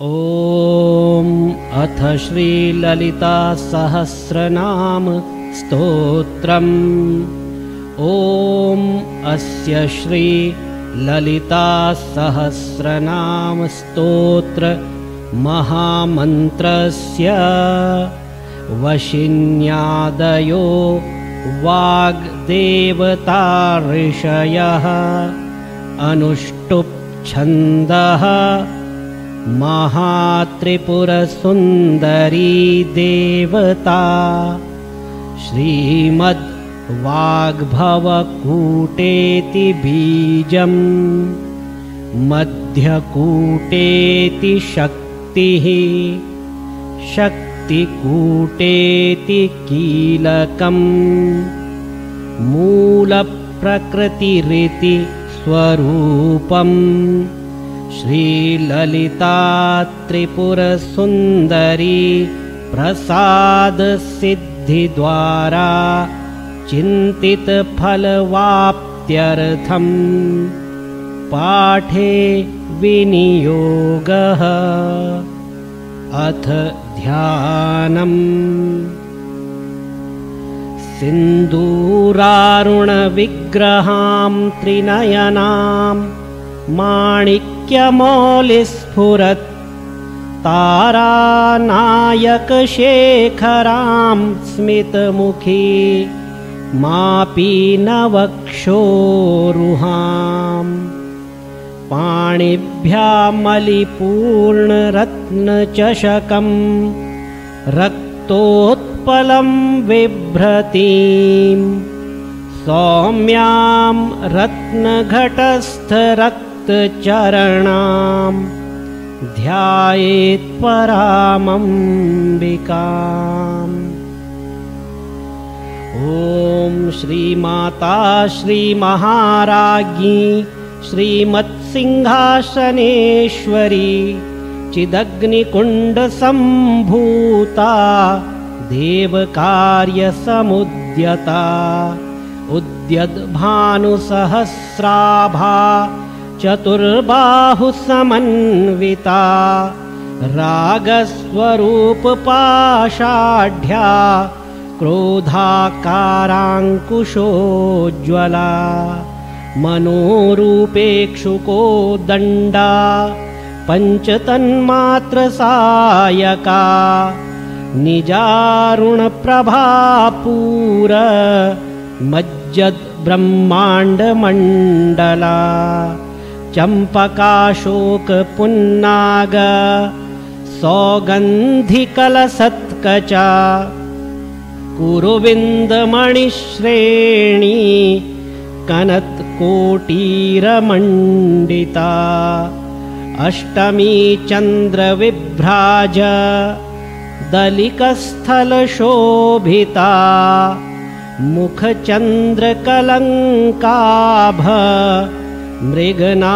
ॐ अथ श्रीललिता सहस्रनाम स्तोत्रम्। ॐ अस्य श्रीललिता सहस्रनाम ऋ महामन्त्रस्य वशिन्यादयो वाग्देवता ऋषयः अनुष्टुप् छन्दः महात्रिपुरसुन्दरी देवता श्रीमद्वाग्भवकूटेति बीजम् मध्यकूटेति शक्तिः शक्तिकूटेति कीलकम् मूलप्रकृतिरिति स्वरूपम् श्रीललिता त्रिपुरसुन्दरी प्रसादसिद्धिद्वारा चिन्तितफलवाप्त्यर्थं पाठे विनियोगः। अथ ध्यानम्। सिन्दूरारुणविग्रहां त्रिनयनां माणिक्यमौलिस्फुरत् तारानायकशेखरां स्मितमुखी मापीनवक्षोरुहां पाणिभ्यामलिपूर्णरत्नचषकं रक्तोत्पलं बिभ्रतीं सौम्यां रत्नघटस्थरक्तचरणां ध्यायेत् परामम्बिकाम्। ॐ श्रीमाता श्रीमहाराज्ञी श्रीमत्सिंहासनेश्वरी चिदग्निकुण्डसम्भूता देवकार्यसमुद्यता उद्यद्भानुसहस्राभा चतुर्बाहुसमन्विता रागस्वरूपपाषाढ्या क्रोधाकाराङ्कुशोज्ज्वला मनोरूपेक्षुकोदण्डा पञ्चतन्मात्रसायका निजारुणप्रभापूर मज्जद्ब्रह्माण्डमण्डला चम्पकाशोकपुन्नाग सौगन्धिकलसत्कचा कुरुविन्दमणिश्रेणी कनत्कोटीरमण्डिता अष्टमी चन्द्रविभ्राज दलिकस्थलशोभिता मुखचन्द्रकलङ्काभ मृगनाभिविशेषका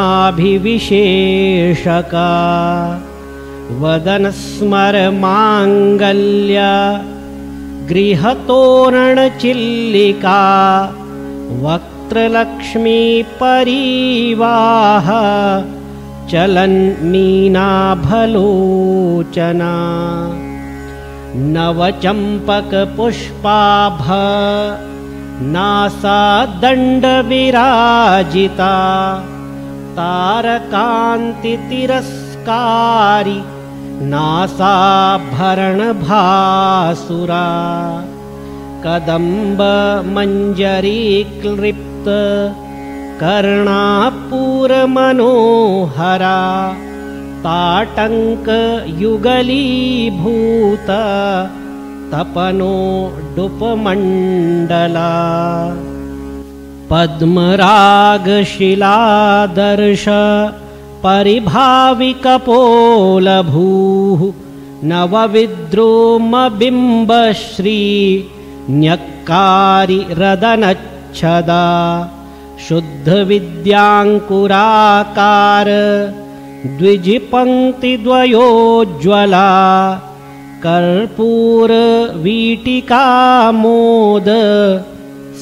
वदनस्मरमाङ्गल्य गृहतोरणचिल्लिका वक्त्रलक्ष्मीपरीवाह चलन्मीनाभलोचना नवचम्पकपुष्पाभ नासादण्डविराजिता तारकान्तितिरस्कारी नासाभरणभासुरा कदम्बमञ्जरीक्लिप्त कर्णापूरमनोहरा ताटङ्कयुगलीभूत तपनोडुपमण्डला पद्मरागशिलादर्श परिभाविकपोलभूः नवविद्रोमबिम्बश्री न्यक्कारिरदनच्छदा शुद्धविद्याङ्कुराकार द्विजपङ्क्तिद्वयोज्ज्वला कर्पूरवीटिकामोद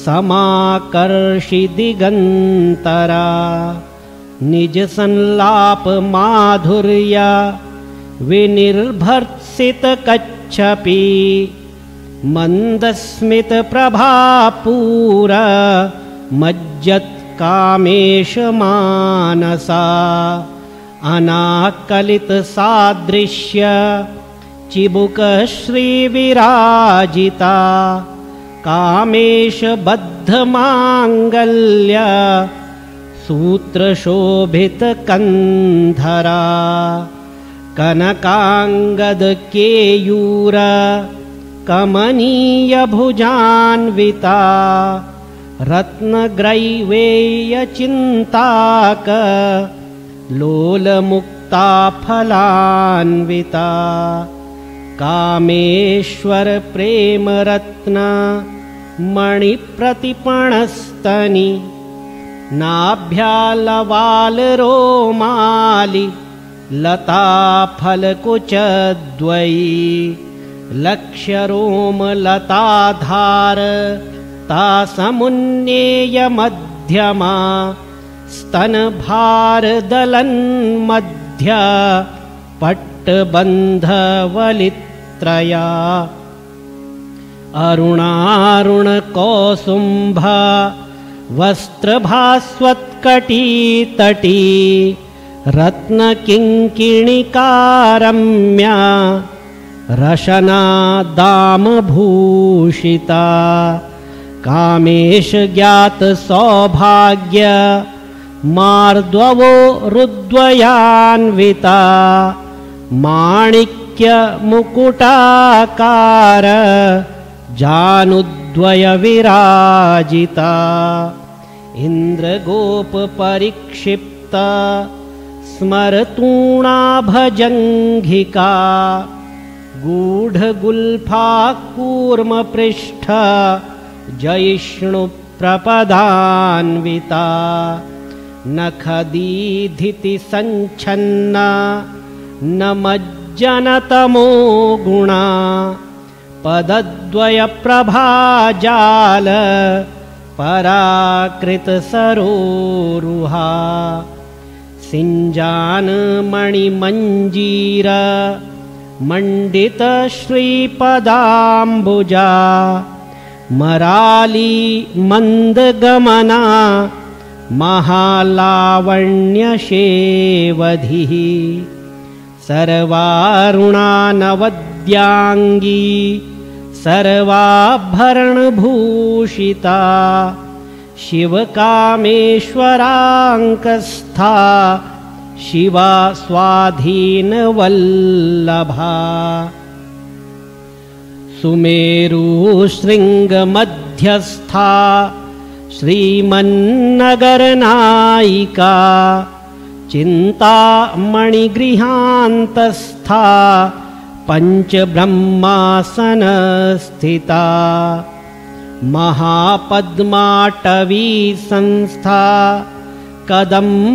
समाकर्षि दिगन्तरा निजसंलाप माधुर्या विनिर्भर्त्सितकच्छपि मन्दस्मितप्रभापूर मज्जत्कामेशमानसा अनाकलितसादृश्य चिबुकश्रीविराजिता कामेशबद्धमाङ्गल्य सूत्रशोभितकन्धरा कनकाङ्गदकेयूर कमनीयभुजान्विता रत्नग्रैवेयचिन्ताक लोलमुक्ता फलान्विता कामेश्वरप्रेमरत्न मणिप्रतिपणस्तनि नाभ्यालवालरोमालि लताफलकुचद्वयी लक्ष्यरोमलताधार तासमुन्नेयमध्यमा स्तनभारदलन्मध्य पट्टबन्धवलित्रया अरुणारुणकौसुम्भ वस्त्रभास्वत्कटीतटी रत्नकिङ्किणिकारम्या रशनादामभूषिता कामेशज्ञातसौभाग्य मार्द्ववो रुद्वयान्विता माणिक्यमुकुटाकार जानुद्वयविराजिता इन्द्रगोपपरिक्षिप्ता स्मरतूणाभजङ्घिका गूढगुल्फा कूर्मपृष्ठ जयिष्णुप्रपदान्विता नखदीधितिसञ्छन्ना नमज्जनतमो गुणा पदद्वयप्रभाजाल पराकृतसरोरुहा सिञ्जानमणिमञ्जीर मण्डितश्रीपदाम्बुजा मराली मन्दगमना महालावण्यशेवधिः सर्वारुणानवद्याङ्गी सर्वाभरणभूषिता शिवकामेश्वराङ्कस्था शिवा स्वाधीनवल्लभा सुमेरुशृङ्गमध्यस्था श्रीमन्नगरनायिका चिन्तामणिगृहान्तस्था पञ्चब्रह्मासनस्थिता महापद्माटवी संस्था कदम्बवनवासिनी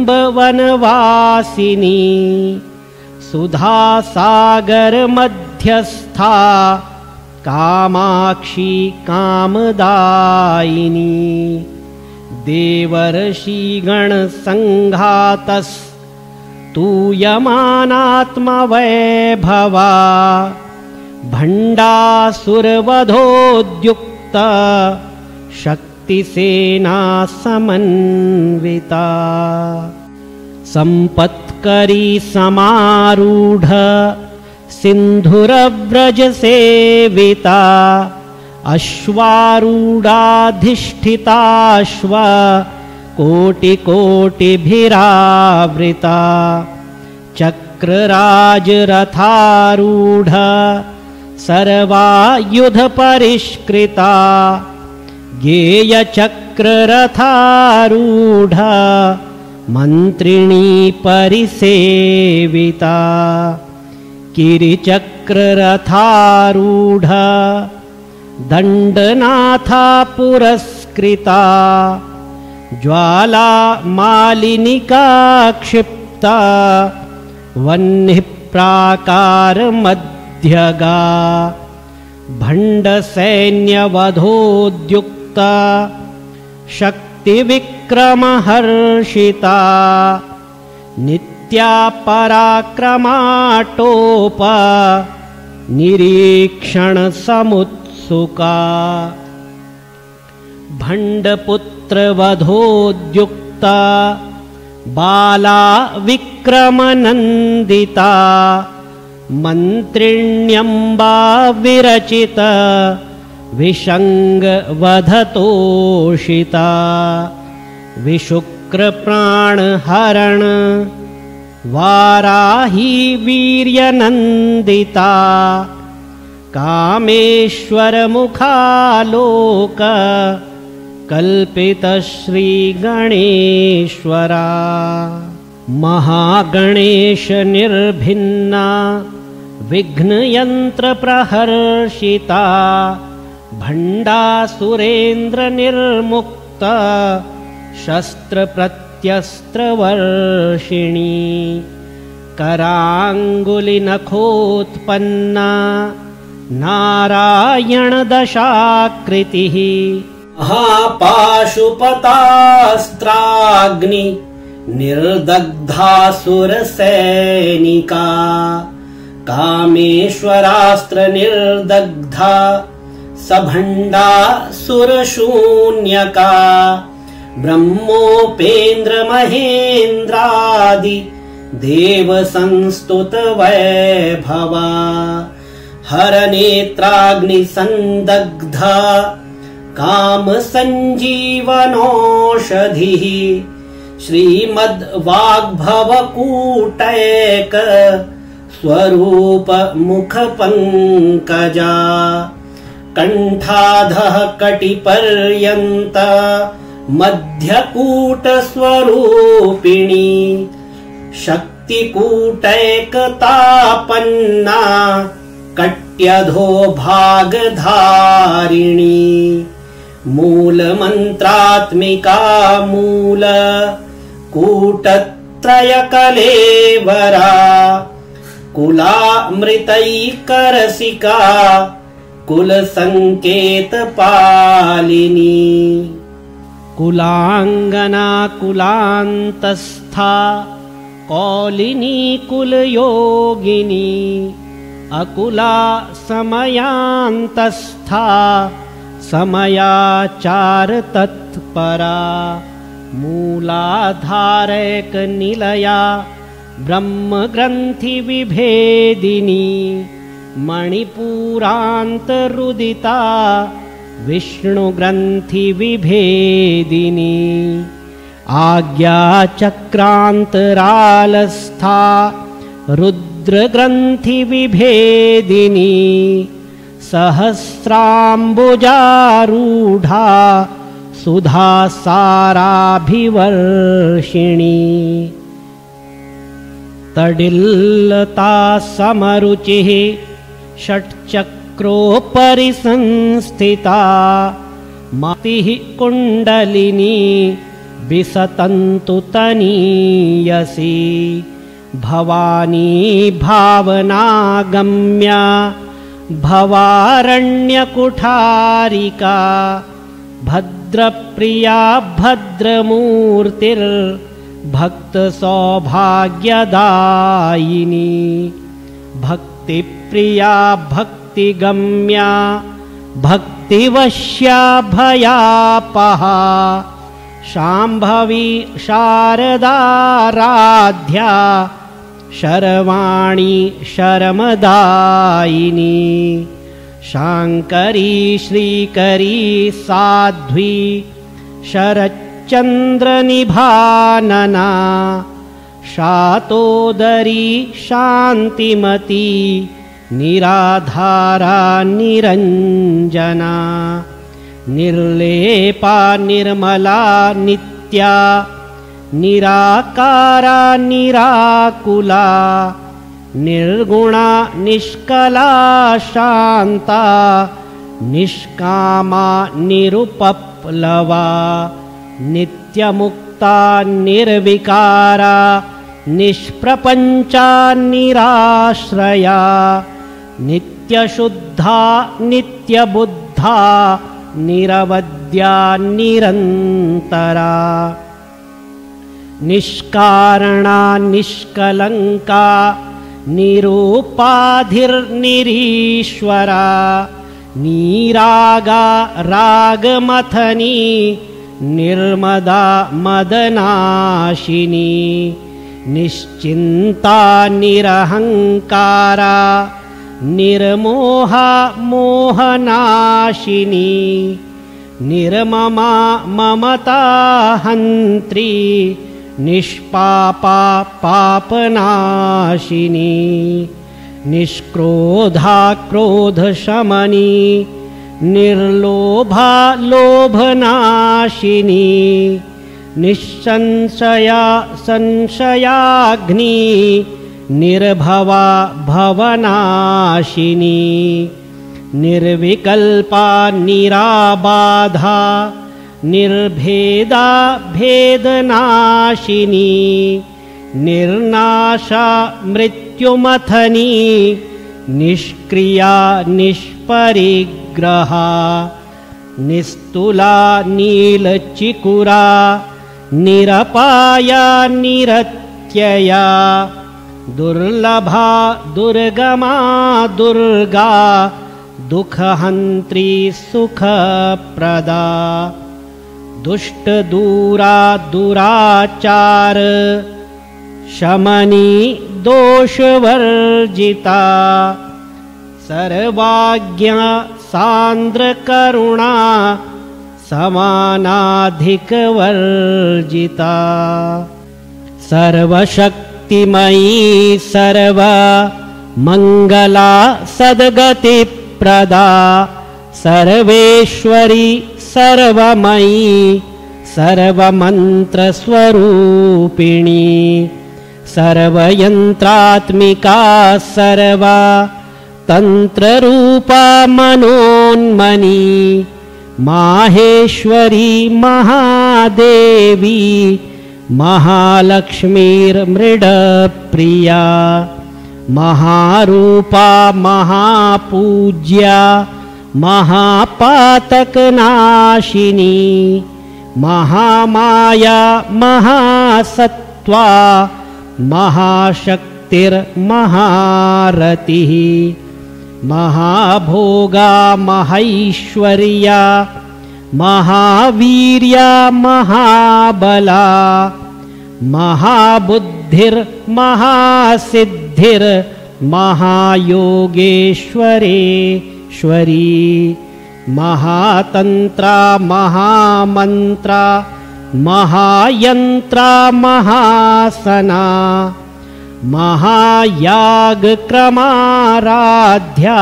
सुधासागरमध्यस्था कामाक्षी कामदायिनी देवर्षिगणसङ्घातस्तूयमानात्मवैभवा भण्डासुरवधोद्युक्ता शक्तिसेना समन्विता सम्पत्करी समारूढ सिन्धुरव्रजसेविता अश्वारूढाधिष्ठिताश्व कोटिकोटिभिरावृता चक्रराजरथारूढ सर्वायुधपरिष्कृता गेयचक्ररथारूढ मन्त्रिणी परिसेविता किरिचक्ररथारूढ दण्डनाथा पुरस्कृता ज्वालामालिनिका क्षिप्ता वह्निप्राकारमध्यगा भण्डसैन्यवधोद्युक्ता शक्तिविक्रमहर्षिता नित्या पराक्रमाटोप निरीक्षण समुत्सुका भण्डपुत्रवधोद्युक्ता बाला विक्रमनन्दिता मन्त्रिण्यम्बा विरचित विषङ्गवधतोषिता विशुक्रप्राणहरण वाराही वीर्यनन्दिता कामेश्वरमुखालोक कल्पितश्रीगणेश्वरा महागणेशनिर्भिन्ना विघ्नयन्त्रप्रहर्षिता भण्डासुरेन्द्रनिर्मुक्ता शस्त्रप्रत्यस्त्रवर्षिणी कराङ्गुलिनखोत्पन्ना नारायणदशाकृतिः महापाशुपतास्त्राग्नि निर्दग्धासुरसैनिका कामेश्वरास्त्रनिर्दग्धा सभण्डासुरशून्यका ब्रह्मोपेन्द्रमहेन्द्रादि देवसंस्तुतवैभवा हरनेत्राग्निसन्दग्धा कामसञ्जीवनौषधिः श्रीमद्वाग्भवकूटैक स्वरूपमुखपङ्कजा कण्ठाधः कटिपर्यन्त मध्यकूटस्वरूपिणी शक्तिकूटैकतापन्ना कट्यधो भागधारिणी मूलमन्त्रात्मिका मूल कूटत्रयकलेवरा कुलामृतैकरसिका कुलसङ्केतपालिनी कुलाङ्गना कुलान्तस्था कौलिनी कुलयोगिनी अकुला समयान्तस्था समयाचारतत्परा मूलाधारैकनिलया ब्रह्मग्रन्थिविभेदिनी मणिपुरान्तरुदिता विष्णुग्रन्थिविभेदिनी आज्ञाचक्रान्तरालस्था रुद्रग्रन्थिविभेदिनी सहस्राम्बुजारूढा सुधासाराभिवर्षिणी तडिल्लता समरुचिः षट्चक्रोपरि संस्थिता मतिः कुण्डलिनी विसतन्तु तनीयसी भवानी भावनागम्या भवारण्यकुठारिका भद्रप्रिया भद्रमूर्तिर्भक्तसौभाग्यदायिनी भक्तिप्रिया भक्तिगम्या भक्तिवश्या भयापहा शाम्भवी शारदाराध्या शर्वाणी शर्मदायिनी शाङ्करी श्रीकरी साध्वी शरच्चन्द्रनिभानना शातोदरी शान्तिमती निराधारा निरञ्जना निर्लेपा निर्मला नित्या निराकारा निराकुला निर्गुणा निष्कला शान्ता निष्कामा निरुपप्लवा नित्यमुक्ता निर्विकारा निष्प्रपञ्चा निराश्रया नित्यशुद्धा नित्यबुद्धा निरवद्या निरन्तरा निष्कारणा निष्कलङ्का निरुपाधिर्निरीश्वरा निरागा रागमथनी निर्मदा मदनाशिनी निश्चिन्ता निरहङ्कारा निर्मोहा मोहनाशिनी निर्ममा ममता हन्त्री निष्पापा पापनाशिनी निष्क्रोधा क्रोधशमनी निर्लोभा लोभनाशिनी निःसंशया संशयाग्नि निर्भवा भवनाशिनी निर्विकल्पा निराबाधा निर्भेदा भेदनाशिनी निर्नाशा मृत्युमथनी निष्क्रिया निष्परिग्रहा निस्तुला नीलचिकुरा निरपाया निरत्यया दुर्लभा दुर्गमा दुर्गा दुःखहन्त्री सुखप्रदा दुष्टदूरा दुराचार शमनी दोषवर्जिता सर्वाज्ञा सान्द्रकरुणा समानाधिकवर्जिता सर्वशक्तिमयी सर्वमङ्गला सद्गतिप्रदा सर्वेश्वरी सर्वमयी सर्वमन्त्रस्वरूपिणी सर्वयन्त्रात्मिका सर्वा तन्त्ररूपा मनोन्मनी माहेश्वरी महादेवी महालक्ष्मीर्मृडप्रिया महारूपा महापूज्या महापातकनाशिनी महामाया महासत्त्वा महाशक्तिर्महारतिः महाभोगा महैश्वर्या महावीर्या महाबला महाबुद्धिर्महासिद्धिर्महायोगेश्वरेश्वरी महातन्त्रा महामन्त्रा महायन्त्रा महासना महायागक्रमाराध्या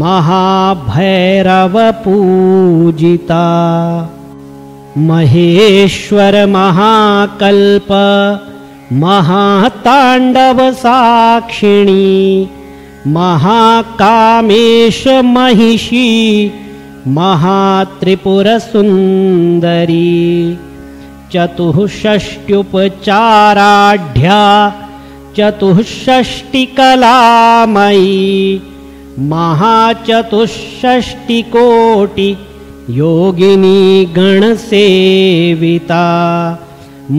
महाभैरवपूजिता महेश्वर महाकल्प महाताण्डवसाक्षिणी महाकामेश महिषी महात्रिपुरसुन्दरी चतुष्षष्ट्युपचाराढ्या चतुष्षष्टिकलामयी महाचतुष्षष्टिकोटि योगिनी गणसेविता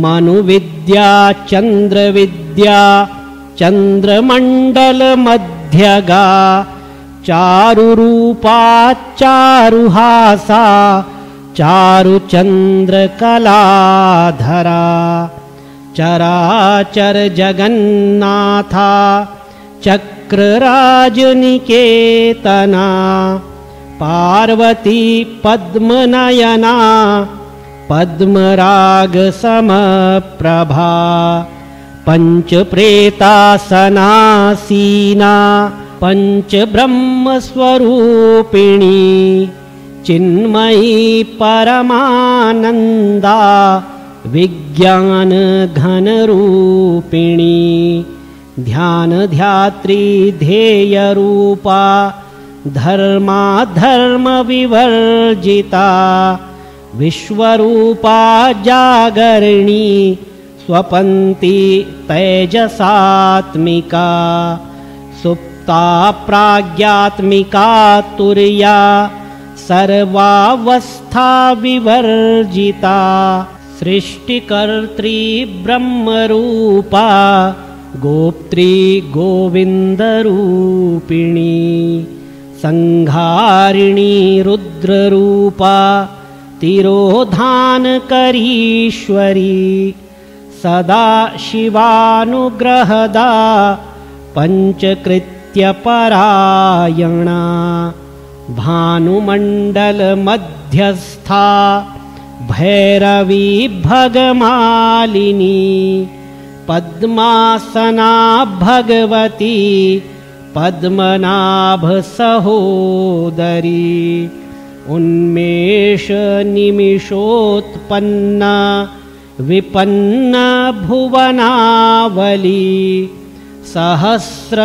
मनुविद्या चन्द्रविद्या चन्द्रमण्डलमध्यगा चारुरूपा चारुहासा चारुचन्द्रकलाधरा चराचर जगन्नाथा चक्रराजनिकेतना पार्वती पद्मनयना पद्मरागसमप्रभा पञ्चप्रेतासनासीना पञ्चब्रह्मस्वरूपिणी चिन्मयी परमानन्दा विज्ञानघनरूपिणी ध्यानध्यात्री ध्येयरूपा धर्माधर्मविवर्जिता विश्वरूपा जागरिणी स्वपन्ती तेजसात्मिका सुप्ता प्राज्ञात्मिका तुर्या सर्वावस्था विवर्जिता सृष्टिकर्त्री ब्रह्मरूपा गोप्त्री गोविन्दरूपिणी संहारिणी रुद्ररूपा तिरोधानकरीश्वरी सदा शिवानुग्रहदा पञ्चकृत्यपरायणा भानुमण्डलमध्यस्था भैरवी भगमालिनी पद्मासना भगवती पद्मनाभसहोदरी उन्मेषनिमिषोत्पन्ना विपन्ना भुवनावली सहस्रशीर्षवदना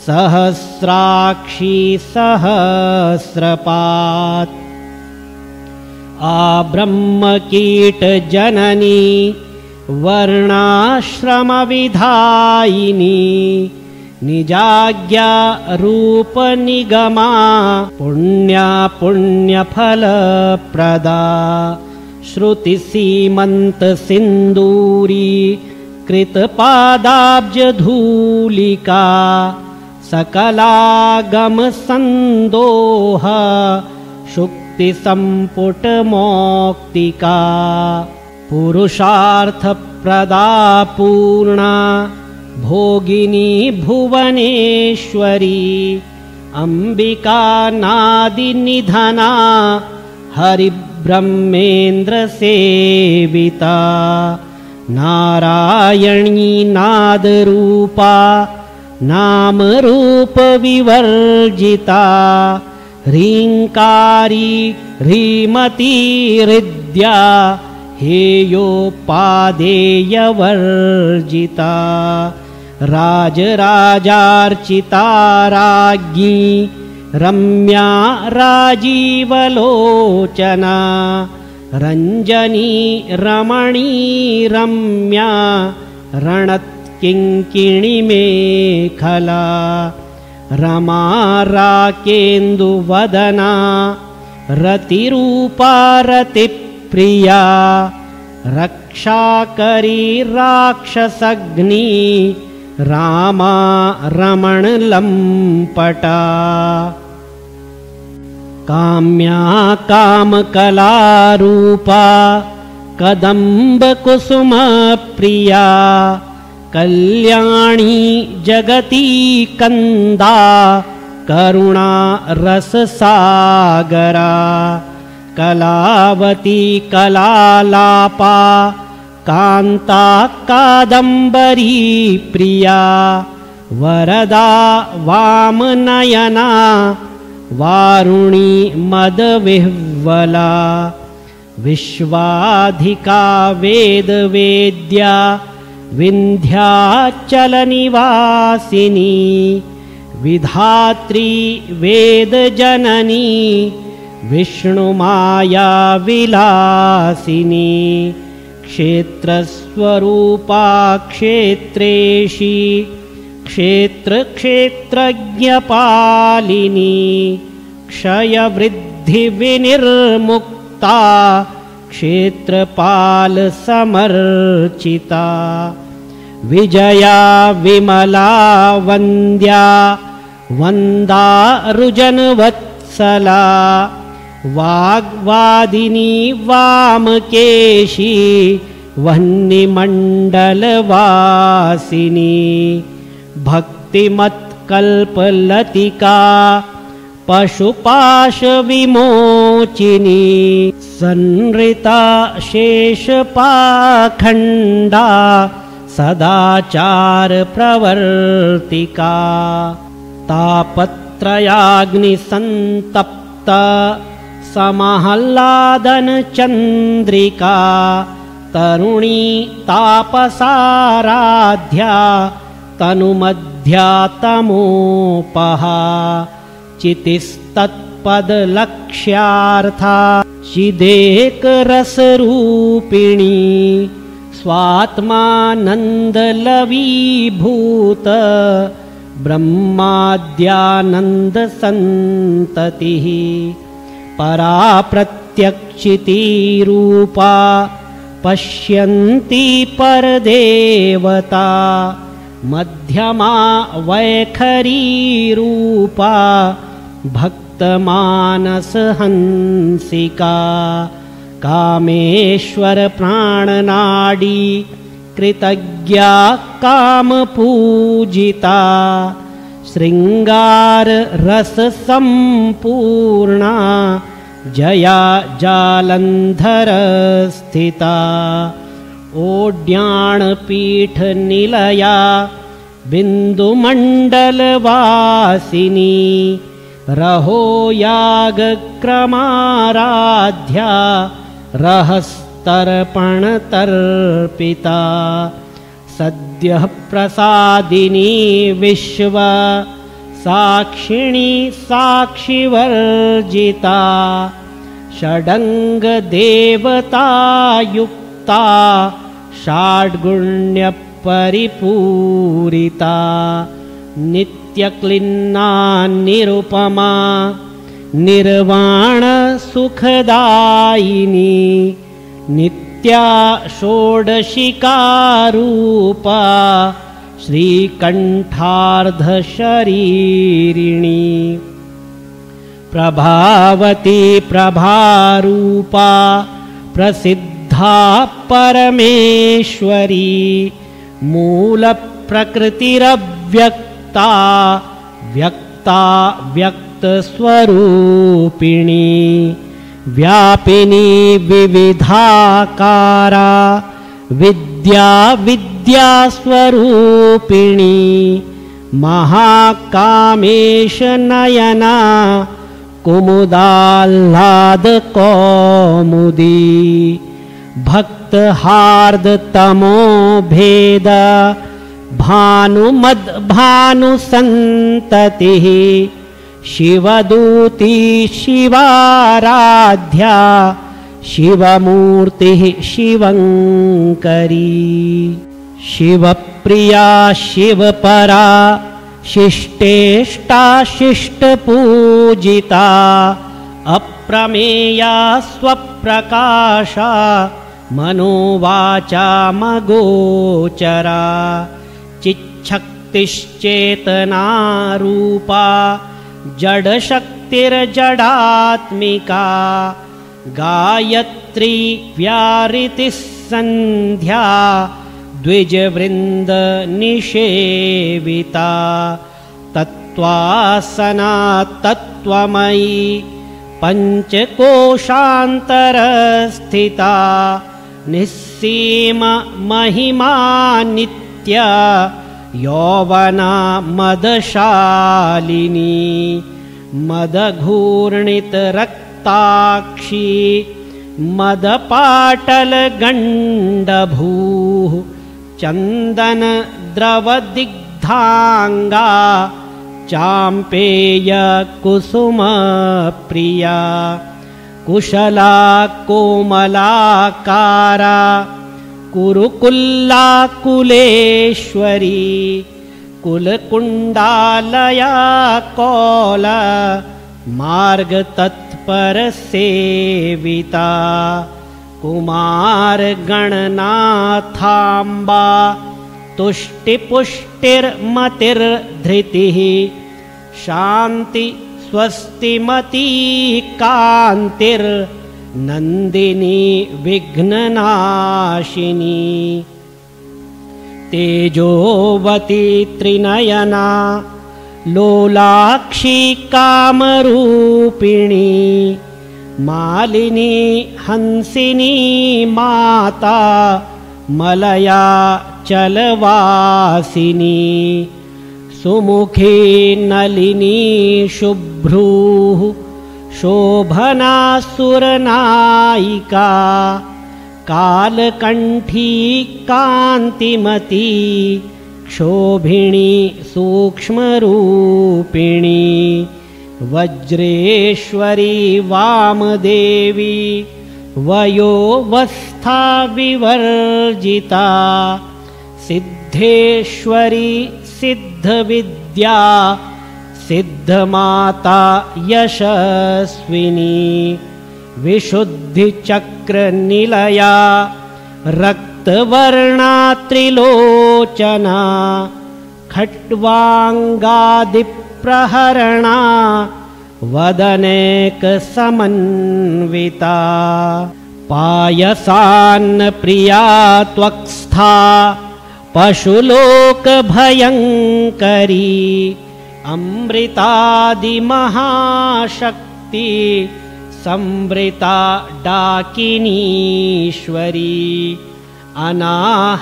सहस्राक्षी सहस्रपात् आब्रह्मकीटजननी वर्णाश्रमविधायिनी निजाज्ञा रूपनिगमा पुण्या पुण्यफलप्रदा श्रुतिसीमन्तसिन्दूरी कृतपादाब्जधूलिका सकलागमसन्दोह शुक्तिसम्पुटमौक्तिका पुरुषार्थप्रदा पूर्णा भोगिनी भुवनेश्वरी अम्बिका नादिनिधना हरिब्रह्मेन्द्रसेविता नारायणी नादरूपा नामरूपविवर्जिता ह्रीङ्कारी ह्रीमती हृद्या हेयोपादेयवर्जिता राजराजार्चिता राज्ञी रम्या राजीवलोचना रञ्जनी रमणी रम्या रणत्किङ्किणिमेखला रमा राकेन्दुवदना रतिरूपा रतिप्रिया रक्षाकरी राक्षसग्नी रामा रमणलम्पटा काम्या कामकलारूपा कदम्बकुसुमप्रिया कल्याणी जगती कंदा करुणा रससागरा कलावती कलालापा कांता कादम्बरी प्रिया वरदा वामनयना वारुणी मदविह्वला विश्वाधिका वेदवेद्या विन्ध्याचलनिवासिनी विधात्री वेदजननी विष्णुमाया विलासिनी क्षेत्रस्वरूपा क्षेत्रेशी क्षेत्रक्षेत्रज्ञपालिनी क्षयवृद्धिविनिर्मुक्ता क्षेत्रपालसमर्चिता विजया विमला वन्द्या वन्दारुजनवत्सला वाग्वादिनी वामकेशी वह्निमण्डलवासिनी भक्तिमत्कल्पलतिका पशुपाशविमोचिनी संहृता शेषपाखण्डा सदाचारप्रवर्तिका तापत्रयाग्निसन्तप्ता समह्लादनचन्द्रिका तरुणी तापसाराध्या तनुमध्या तमोपहा चितिस्तत्पदलक्ष्यार्था चिदेकरसरूपिणी स्वात्मानन्दलवीभूत ब्रह्माद्यानन्दसन्ततिः परा प्रत्यक्षितिरूपा पश्यन्ति परदेवता मध्यमा वैखरीरूपा भक्तमानसहंसिका कामेश्वर प्राणनाडी कृतज्ञा कामपूजिता शृंगार रस संपूर्णा जया जालंधर स्थिता ओड्याणपीठ निलया बिंदुमंडलवासिनी रहो यागक्रमाराध्या रहस्तर्पणतर्पिता सद्यः प्रसादिनी विश्व साक्षिणी साक्षिवर्जिता षडङ्गदेवतायुक्ता षड्गुण्यपरिपूरिता नित्यक्लिन्ना निरुपमा निर्वाणसुखदायिनी नित्या षोडशिकारूपा श्रीकण्ठार्धशरीरिणी प्रभावती प्रभारूपा प्रसिद्धा परमेश्वरी मूलप्रकृतिरव्यक्ता व्यक्ता व्यक्तस्वरूपिणी व्यापिनी विविधाकारा विद्या विद्यास्वरूपिणी महाकामेश नयना कुमुदाह्लादकौमुदी भक्तहार्दतमो भेद भानुमद्भानुसन्ततिः शिवदूती शिवाराध्या शिवमूर्तिः शिवङ्करी शिवप्रिया शिवपरा शिष्टेष्टा शिष्टपूजिता अप्रमेया स्वप्रकाशा मनोवाचा मगोचरा चिच्छक्तिश्चेतनारूपा जडशक्तिर्जडात्मिका गायत्री व्यारितिः सन्ध्या द्विजवृन्दनिषेविता तत्त्वासना तत्त्वमयी पञ्चकोशान्तरस्थिता निस्सीम महिमा नित्या यौवना मदशालिनी मदघूर्णितरक्ताक्षी मदपाटलगण्डभूः चन्दनद्रवदिग्धाङ्गा चाम्पेयकुसुमप्रिया कुशला कोमलाकारा कुरुकुल्ला कुलेश्वरी कुलकुण्डालया कौल मार्गतत्परसेविता कुमारगणनाथाम्बा तुष्टिपुष्टिर्मतिर्धृतिः शान्ति स्वस्तिमती कान्तिर्नन्दिनी विघ्ननाशिनी तेजोवती त्रिनयना लोलाक्षी कामरूपिणी मालिनी हंसिनी माता मलया चलवासिनी सुमुखी नलिनी शुभ्रूः शोभना सुरनायिका कालकण्ठी कान्तिमती क्षोभिणी सूक्ष्मरूपिणी वज्रेश्वरी वामदेवी वयोवस्था विवर्जिता सिद्धेश्वरी सिद्धविद्या सिद्धमाता यशस्विनी विशुद्धिचक्रनिलया रक्तवर्णा त्रिलोचना खट्वाङ्गादिप्रहरणा वदनेकसमन्विता पायसान्नप्रिया त्वक्स्था पशुलोकभयङ्करी अमृतादिमहाशक्ति संवृता डाकिनीश्वरी अनाहताब्जनिलया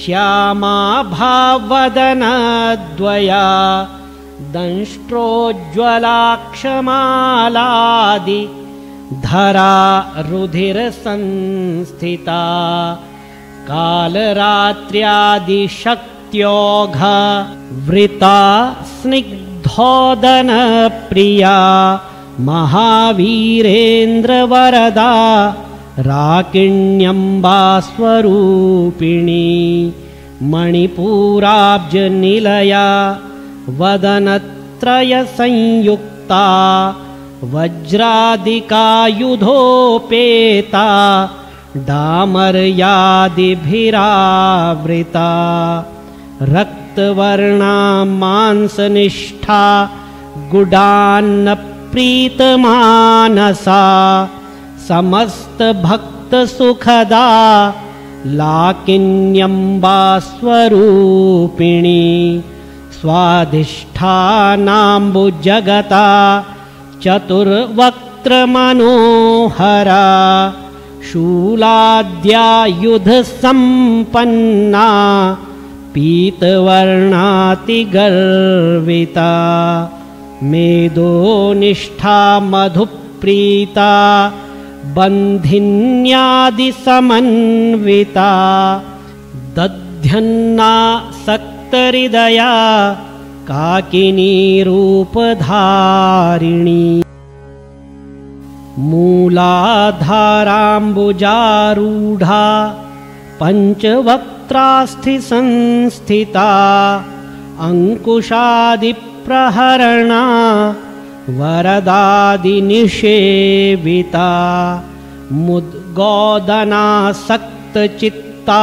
श्यामा भावदनद्वया दंष्ट्रोज्ज्वलाक्षमालादि धरा रुधिरसंस्थिता कालरात्र्यादिशक्त्योघ वृता स्निग्धोदनप्रिया महावीरेन्द्रवरदा राकिण्यम्बा स्वरूपिणी मणिपूराब्जनिलया वदनत्रयसंयुक्ता वज्रादिकायुधोपेता डामर्यादिभिरावृता रक्तवर्णा मांसनिष्ठा गुडान्नप्रीतमानसा समस्तभक्तसुखदा लाकिन्यम्बा स्वरूपिणी स्वाधिष्ठानाम्बुजगता चतुर्वक्त्रमनोहरा शूलाद्यायुधसम्पन्ना पीतवर्णातिगर्विता मेदोनिष्ठा मधुप्रीता बन्धिन्यादिसमन्विता दध्यन्नासक्तहृदया काकिनी रूपधारिणी मूलाधाराम्बुजारूढा पञ्चवक्त्रास्थिसंस्थिता अंकुशादिप्रहरणा वरदादिनिषेविता मुद्गोदनासक्तचित्ता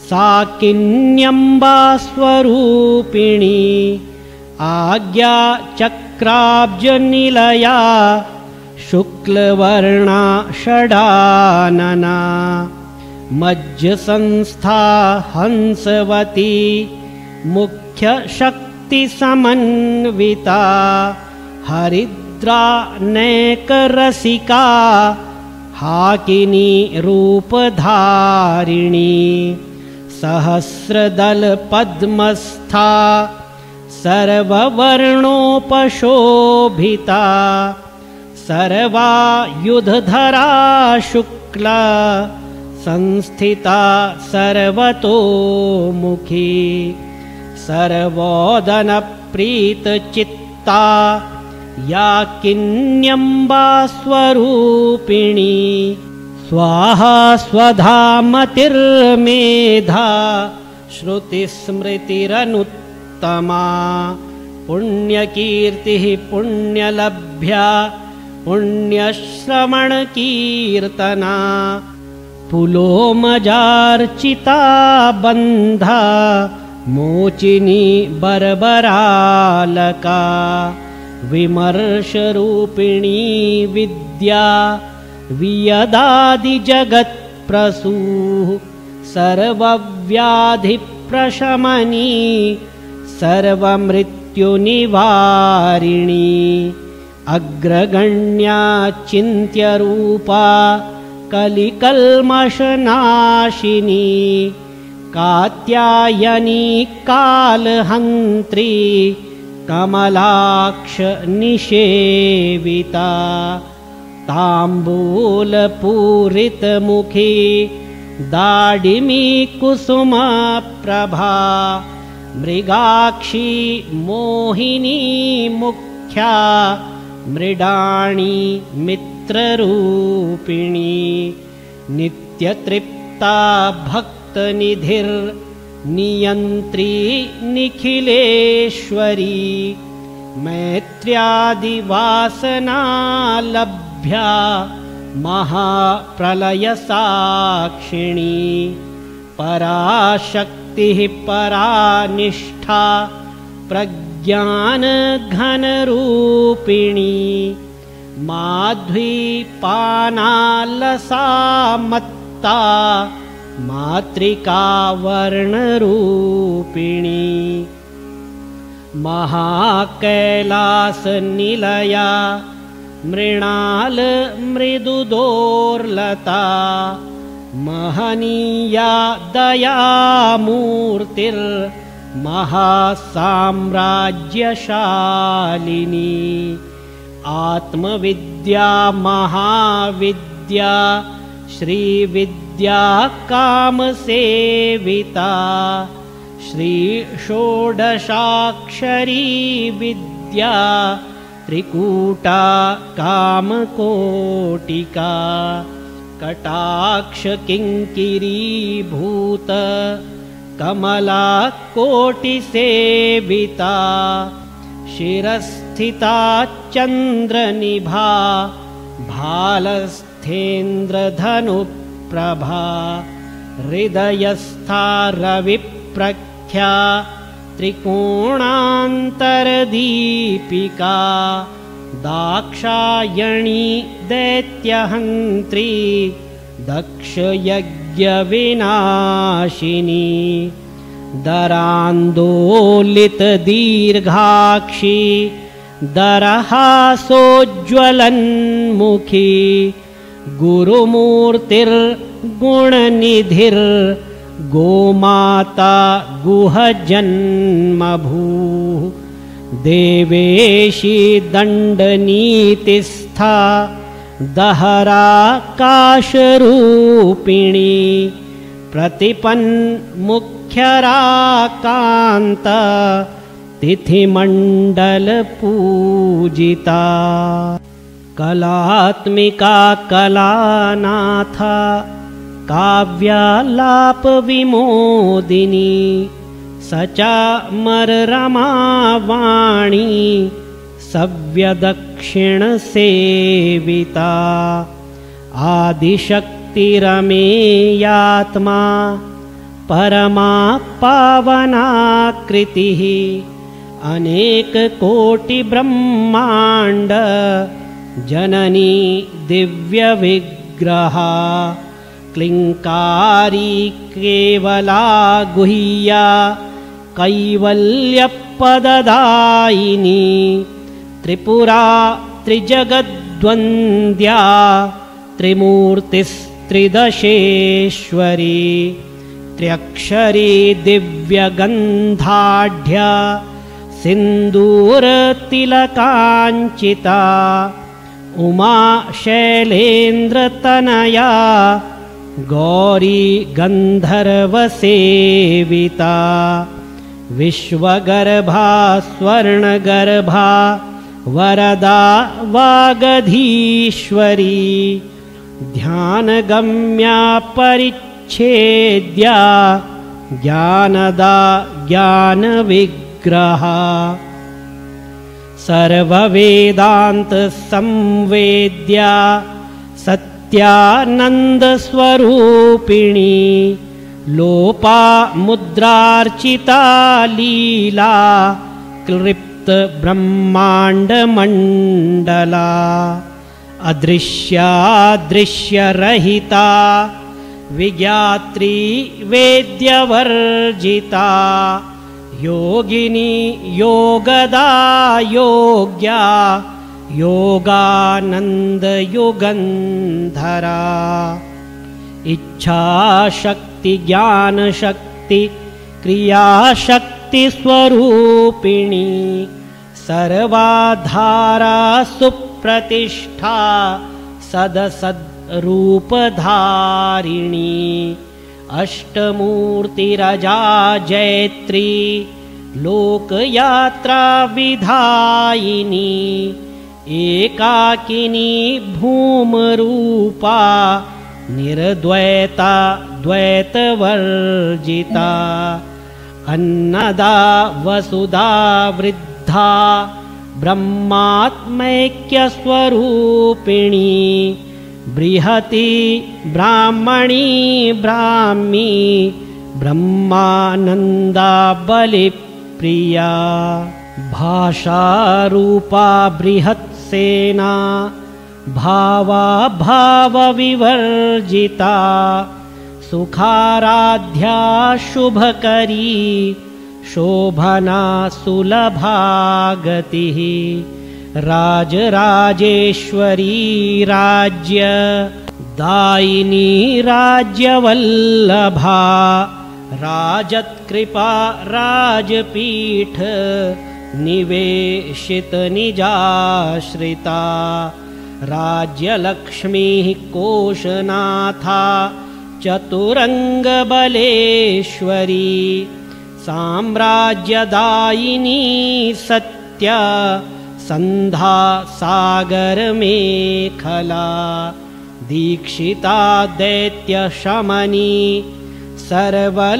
साकिन्यम्बा स्वरूपिणी आज्ञाचक्राब्जनिलया शुक्लवर्णा षडानना मज्जसंस्था हंसवती मुख्यशक्तिसमन्विता हरिद्रानेकरसिका हाकिनी रूपधारिणी सहस्रदलपद्मस्था सर्ववर्णोपशोभिता सर्वायुधधरा शुक्ला संस्थिता सर्वतोमुखी सर्वोदनप्रीतचित्ता या किन्यम्बा स्वरूपिणी स्वाहा स्वधा मतिर्मेधा श्रुतिस्मृतिरनुत्तमा पुण्यकीर्तिः पुण्यलभ्या पुण्यश्रवणकीर्तना पुलोमजार्चिता बन्धा मोचिनी बर्बरालका विमर्शरूपिणी विद्या वियदादिजगत्प्रसूः सर्वव्याधिप्रशमनी सर्वमृत्युनिवारिणी अग्रगण्या चिन्त्यरूपा कलिकल्मषनाशिनी कात्यायनी कालहन्त्री कमलाक्ष निषेविता ताम्बूलपूरितमुखी दाडिमी कुसुमप्रभा मृगाक्षी मोहिनी मुख्या मृडाणी मित्ररूपिणी नित्यतृप्ता भक्तनिधिर्नियन्त्री निखिलेश्वरी मैत्र्यादिवासनालभ्या महाप्रलयसाक्षिणी पराशक्तिः परानिष्ठा प्रज्ञानघनरूपिणी माध्वीपानालसामत्ता मातृका वर्णरूपिणी महाकैलासनिलया मृणाल मृदुदोर्लता महनीया दयामूर्तिर्महासाम्राज्यशालिनी आत्मविद्या महाविद्या श्रीविद्या कामसेविता श्रीषोडशाक्षरी विद्या त्रिकूटा कामकोटिका कटाक्षकिङ्किरीभूत कमला कोटिसेविता शिरस्थिता चन्द्रनिभा भालस्थेन्द्रधनुप्रभा हृदयस्था रविप्रख्या त्रिकोणान्तरदीपिका दाक्षायणी दैत्यहन्त्री दक्षयज्ञविनाशिनी दरान्दोलितदीर्घाक्षी दरहासोज्ज्वलन्मुखी गुरुमूर्तिर्गुणनिधिर्गोमाता गुहजन्मभूः देवेशी दण्डनीतिस्था दहराकाशरूपिणी प्रतिपन्मुख्यराकान्त तिथिमण्डलपूजिता कलात्मिका कलानाथा काव्यालापविमोदिनी सचामररमावाणी सव्यदक्षिणसेविता आदिशक्तिरमेयात्मा परमा पावनाकृतिः अनेककोटिब्रह्माण्ड जननी दिव्यविग्रहा क्लिङ्कारी केवला गुह्या कैवल्यपददायिनी त्रिपुरा त्रिजगद्वन्द्या त्रिमूर्तिस्त्रिदशेश्वरी त्र्यक्षरी दिव्यगन्धाढ्या सिन्दूरतिलकाञ्चिता उमा शैलेन्द्रतनया गौरी गन्धर्वसेविता विश्वगर्भा स्वर्णगर्भा वरदा वागधीश्वरी ध्यानगम्या परिच्छेद्या ज्ञानदा ज्ञानविग्रहा सर्ववेदान्तसंवेद्या सत्यानन्दस्वरूपिणी लोपामुद्रार्चिता लीला क्लिप्तब्रह्माण्डमण्डला अदृश्यादृश्यरहिता विज्ञात्री वेद्यवर्जिता योगिनी योगदा योग्या योगानन्दयुगन्धरा इच्छाशक्ति ज्ञानशक्ति क्रियाशक्तिस्वरूपिणी सर्वाधारा सुप्रतिष्ठा सदसद्रूपधारिणी अष्टमूर्तिरजा जैत्री लोकयात्रा विधायिनी एकाकिनी भूमरूपा निर्द्वैता द्वैतवर्जिता अन्नदा वसुधा वृद्धा ब्रह्मात्मैक्यस्वरूपिणी बृहती ब्राह्मणी ब्राह्मी ब्रह्मानन्दा बलिप्रिया भाषारूपा बृहत्सेना भावा भावविवर्जिता सुखाराध्या शुभकरी शोभना सुलभा गतिः राजराजेश्वरी राज्य दायिनी राज्यवल्लभा राजत्कृपा राजपीठ निवेशित निजाश्रिता राज्यलक्ष्मीः कोशनाथा चतुरङ्गबलेश्वरी साम्राज्यदायिनी सत्या सन्धा सागरमेखला दीक्षिता दैत्यशमनी सर्वलोकवशङ्करी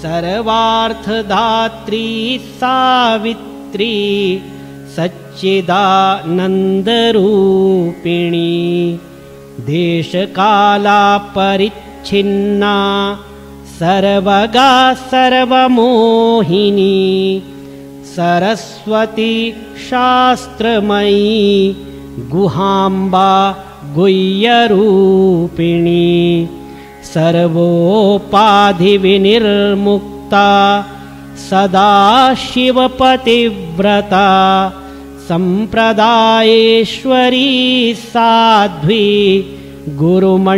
सर्वार्थदात्री सावित्री सच्चिदानन्दरूपिणी देशकाला परिच्छिन्ना सर्वगा सर्वमोहिनी सरस्वती शास्त्रमयी गुहाम्बा गुह्यरूपिणी सर्वोपाधिविनिर्मुक्ता सदाशिवपतिव्रता सम्प्रदायेश्वरी साध्वी गुरुमण्डलरूपिणी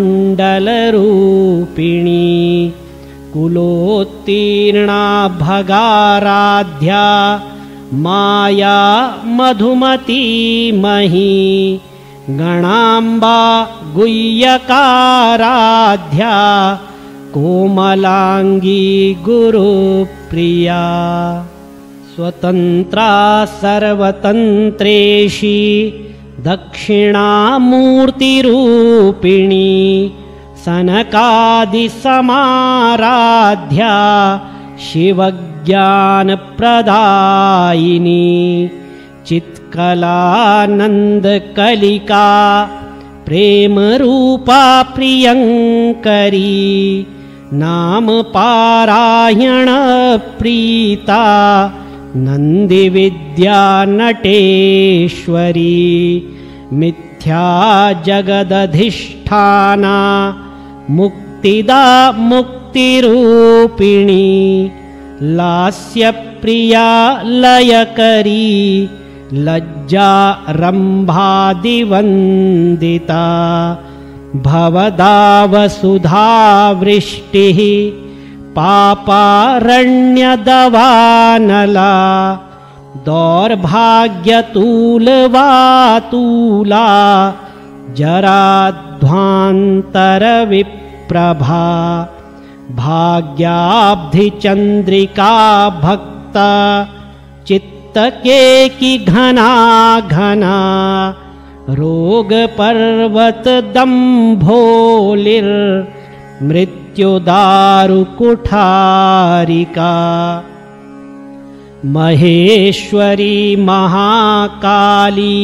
कुलोत्तीर्णा भगाराध्या माया मधुमती मही गणाम्बा गुह्यकाराध्या कोमलांगी गुरुप्रिया स्वतन्त्रा सर्वतन्त्रेशी दक्षिणामूर्तिरूपिणी सनकादिसमाराध्या शिवज्ञानप्रदायिनी चित्कलानन्दकलिका प्रेमरूपा प्रियङ्करी नामपारायणप्रीता नन्दिविद्या नटेश्वरी मिथ्या जगदधिष्ठाना मुक्तिदा मुक्तिरूपिणी लास्यप्रिया लयकरी लज्जा रम्भादिवन्दिता भवदावसुधावृष्टिः पापारण्यदवानला दौर्भाग्यतूलवातूला जराध्वान्तरविप्रभा भाग्याब्धिचन्द्रिका भक्ता चित्तकेकी घना घना रोगपर्वतदम्भोलिर्मृत्युदारुकुठारिका महेश्वरी महाकाली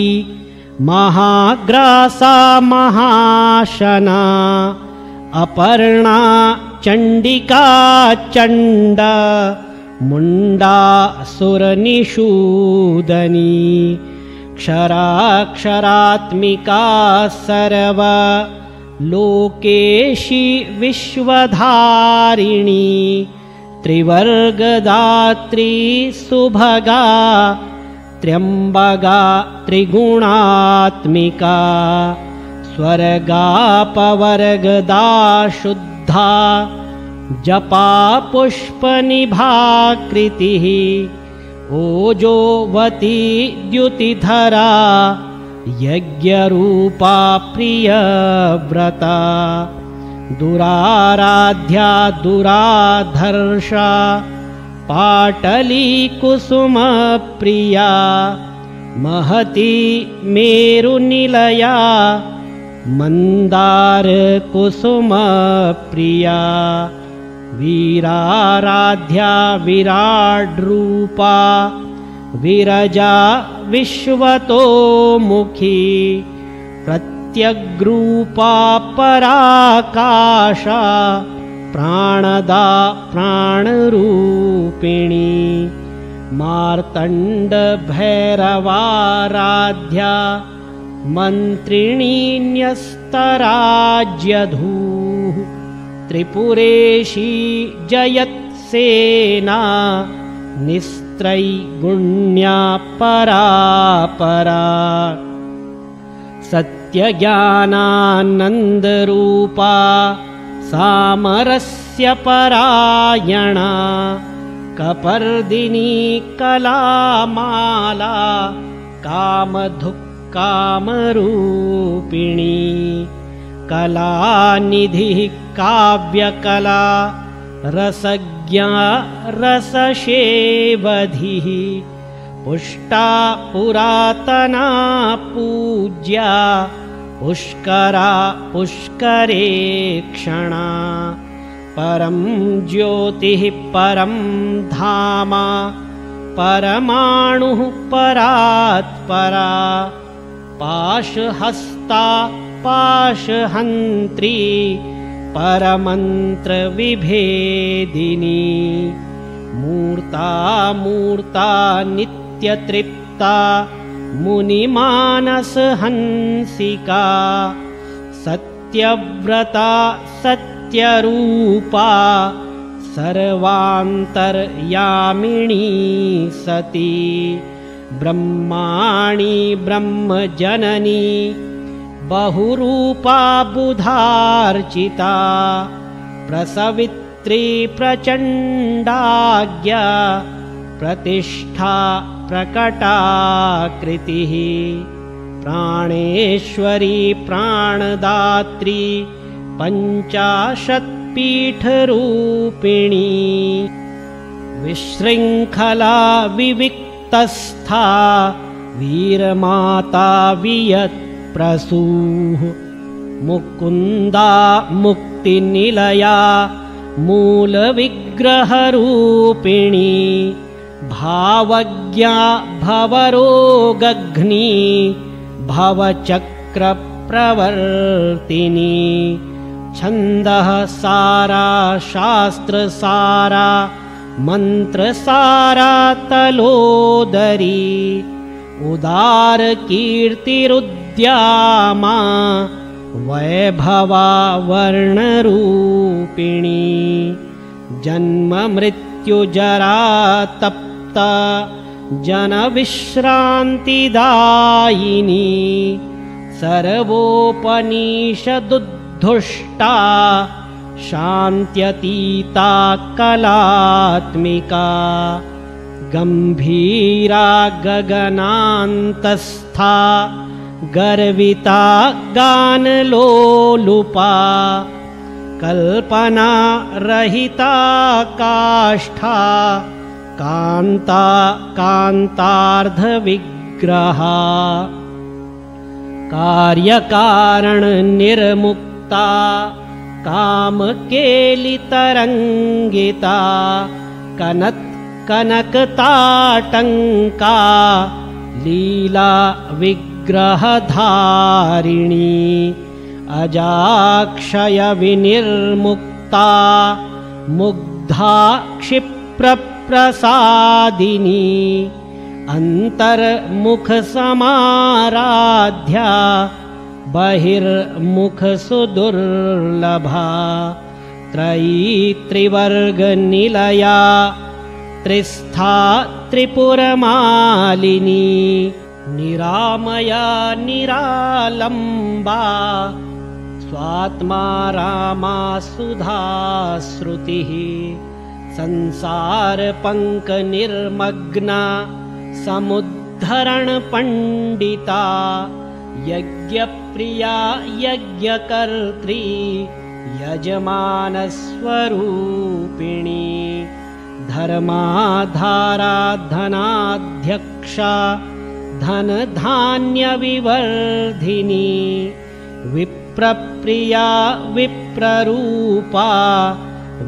महाग्रासा महाशना अपर्णा चण्डिका चण्ड मुण्डासुरनिषूदनी क्षराक्षरात्मिका सर्व लोकेशी विश्वधारिणी त्रिवर्गदात्री सुभगा त्र्यम्बगा त्रिगुणात्मिका स्वर्गापवर्गदा शुद्धा जपा पुष्पनिभाकृतिः ओजोवती द्युतिधरा यज्ञरूपा प्रियव्रता दुराराध्या दुराधर्षा पाटली कुसुमप्रिया महती मेरुनिलया मन्दार कुसुमप्रिया वीराराध्या विराड्रूपा विरजा विश्वतोमुखी प्रत्यग्रूपा पराकाशा प्राणदा प्राणरूपिणी मार्तण्डभैरवाराध्या मन्त्रिणी न्यस्तराज्यधूः त्रिपुरेशी जयत्सेना निस्त्रैगुण्या परापरा सत्यज्ञानानन्दरूपा सामरस्य परायणा कपर्दिनी कलामाला कामधुक्कामरूपिणी कलानिधिः काव्यकला रसज्ञा रससेवधिः पुष्टा पुरातना पूज्या पुष्करा पुष्करेक्षणा परं ज्योतिः परं धाम परमाणुः परात्परा पाशहस्ता पाशहन्त्री परमन्त्रविभेदिनी मूर्ता मूर्ता नित्यतृप्ता मुनिमानसहंसिका सत्यव्रता सत्यरूपा सर्वान्तर्यामिणी सती ब्रह्माणी ब्रह्मजननी बहुरूपा बुधार्चिता प्रसवित्री प्रचण्डाज्ञा प्रतिष्ठा प्रकटाकृतिः प्राणेश्वरी प्राणदात्री पञ्चाशत्पीठरूपिणी विशृङ्खला विविक्तस्था वीरमाता वियत्प्रसूः मुकुन्दा मुक्तिनिलया मूलविग्रहरूपिणी भावज्ञा भवरोगघ्नी भवचक्रप्रवर्तिनी छन्दः सारा शास्त्रसारा मन्त्रसारा तलोदरी उदारकीर्तिरुद्यामा वैभवा वर्णरूपिणी जन्ममृत्युजरा तप्ता जनविश्रान्तिदायिनी सर्वोपनिषदुद्धुष्टा शान्त्यतीता कलात्मिका गम्भीरा गगनान्तस्था गर्विता गानलोलुपा कल्पना रहिता काष्ठा कान्ता कान्तार्धविग्रहा कार्यकारणनिर्मुक्ता कामकेलितरङ्गिता कनकताटङ्का लीला विग्रहधारिणी अजाक्षयविनिर्मुक्ता मुग्धा क्षिप्रप्रसादिनी अन्तर्मुखसमाराध्या बहिर्मुखसुदुर्लभा त्रयी त्रिवर्गनिलया त्रिस्था त्रिपुरमालिनी निरामया निरालम्बा स्वात्मा रामा सुधा श्रुतिः संसारपङ्कनिर्मग्ना समुद्धरणपण्डिता यज्ञप्रिया यज्ञकर्त्री यजमानस्वरूपिणी धर्माधारा धनाध्यक्षा धनधान्यविवर्धिनी विप्रप्रिया विप्ररूपा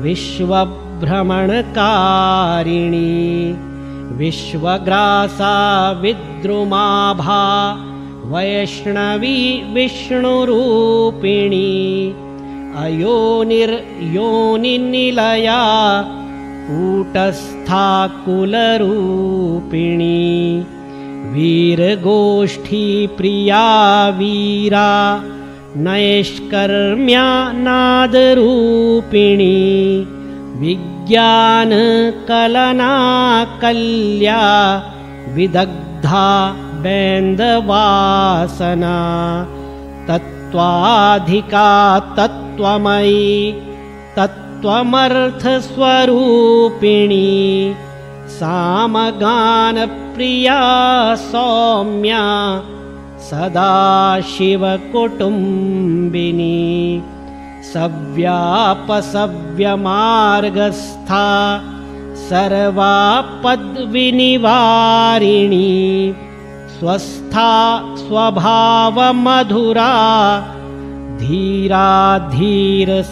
विश्वभ्रमणकारिणी विश्वग्रासा विद्रुमाभा वैष्णवी विष्णुरूपिणी अयोनिर्योनिनिलया कूटस्था कुलरूपिणी वीरगोष्ठी प्रिया वीरा नैष्कर्म्या नादरूपिणी विज्ञानकलना कल्या विदग्धा बेन्दवासना तत्त्वाधिका तत्त्वमयी तत्त्वमर्थस्वरूपिणी सामगानप्रिया सौम्या सदा शिवकुटुम्बिनी सव्यापसव्यमार्गस्था सर्वापद्विनिवारिणी स्वस्था स्वभावमधुरा धीरा धीरसमर्चिता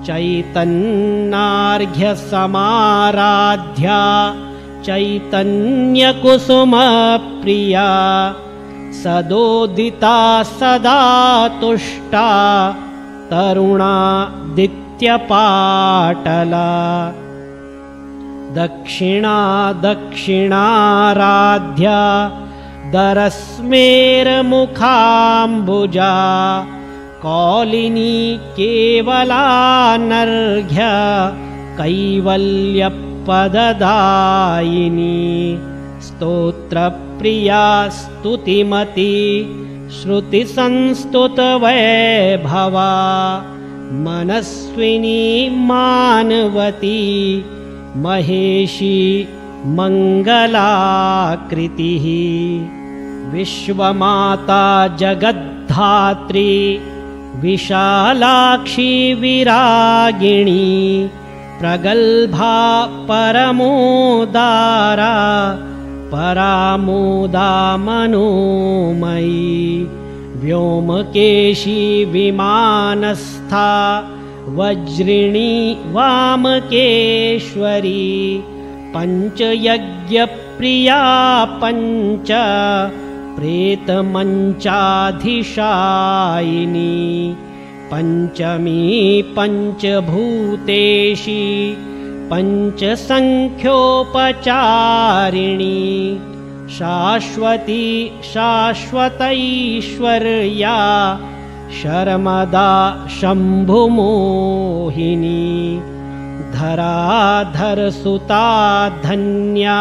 चैतन्यार्घ्यसमाराध्या चैतन्यकुसुमप्रिया सदोदिता सदा तुष्टा तरुणादित्यपाटला दक्षिणा दक्षिणाराध्या दरस्मेरमुखाम्बुजा कौलिनी केवलानर्घ्य कैवल्यपददायिनी स्तोत्रप्रिया स्तुतिमती श्रुतिसंस्तुतवैभवा मनस्विनी मानवती महेशी मङ्गलाकृतिः विश्वमाता जगद्धात्री विशालाक्षी विरागिणी प्रगल्भा परमोदारा परामोदा मनोमयी व्योमकेशी विमानस्था वज्रिणी वामकेश्वरी पञ्चयज्ञप्रिया पञ्च प्रेतमञ्चाधिशायिनी पञ्चमी पञ्चभूतेशी पञ्चसङ्ख्योपचारिणी शाश्वती शाश्वतैश्वर्या शर्मदा शम्भुमोहिनी धराधरसुता धन्या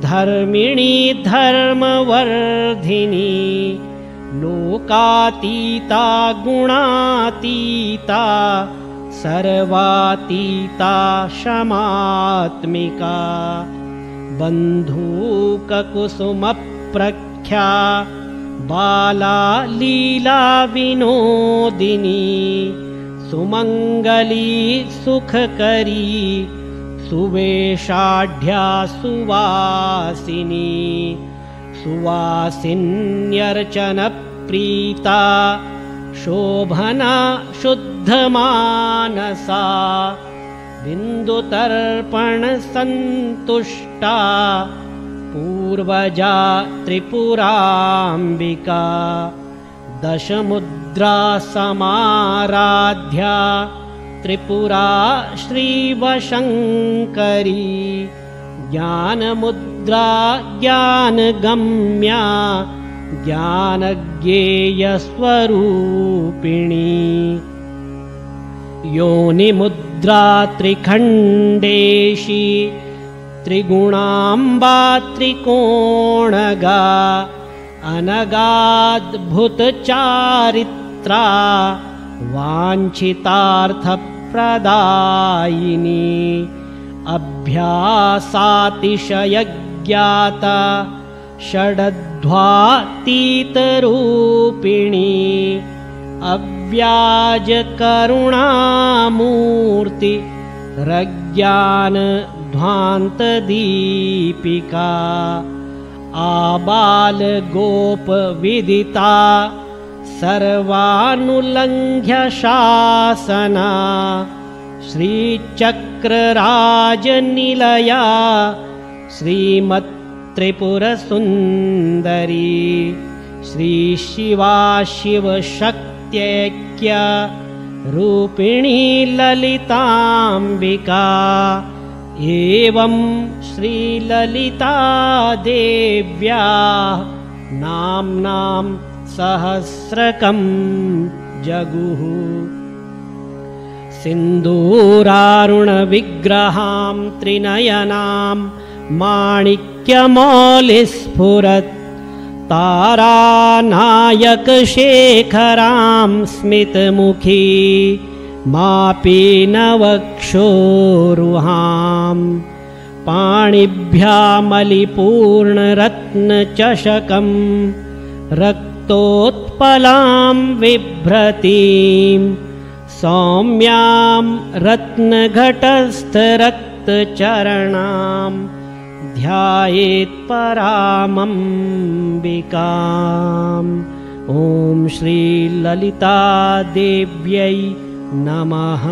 धर्मिणी धर्मवर्धिनी लोकातीता गुणातीता सर्वातीता क्षमात्मिका बन्धूककुसुमप्रख्या बाला लीला विनोदिनी सुमङ्गली सुखकरी सुवेशाढ्या सुवासिनी सुवासिन्यर्चनप्रीता शोभना शुद्धमानसा बिन्दुतर्पणसन्तुष्टा पूर्वजा त्रिपुराम्बिका दशमुद्रा समाराध्या त्रिपुरा श्रीवशङ्करी ज्ञानमुद्रा ज्ञानगम्या ज्ञानज्ञेयस्वरूपिणी योनिमुद्रा त्रिखण्डेशी त्रिगुणाम्बा त्रिकोणगा अनगाद्भुतचारित्रा वाञ्छितार्थप्रदायिनी अभ्यासातिशयज्ञाता षडध्वातीतरूपिणी अव्याजकरुणामूर्ति रज्ञानध्वान्तदीपिका आबालगोपविदिता सर्वानुलङ्घ्य शासना श्रीचक्रराजनिलया श्रीमत्त्रिपुरसुन्दरी श्रीशिवा शिवशक्त्यैक्य रूपिणी ललिताम्बिका एवं श्रीललिता देव्या नाम्नां सहस्रकं जगुः। सिन्दूरारुणविग्रहां त्रिनयनां माणिक्यमौलिस्फुरत् तारानायकशेखरां स्मितमुखी मापीनवक्षोरुहां पाणिभ्यामलिपूर्णरत्नचषकं रक्तोत्पलां बिभ्रतीं सौम्यां रत्नघटस्थरक्तचरणां ध्यायेत्परामम्बिकाम्। ॐ श्रीललितादेव्यै नमः।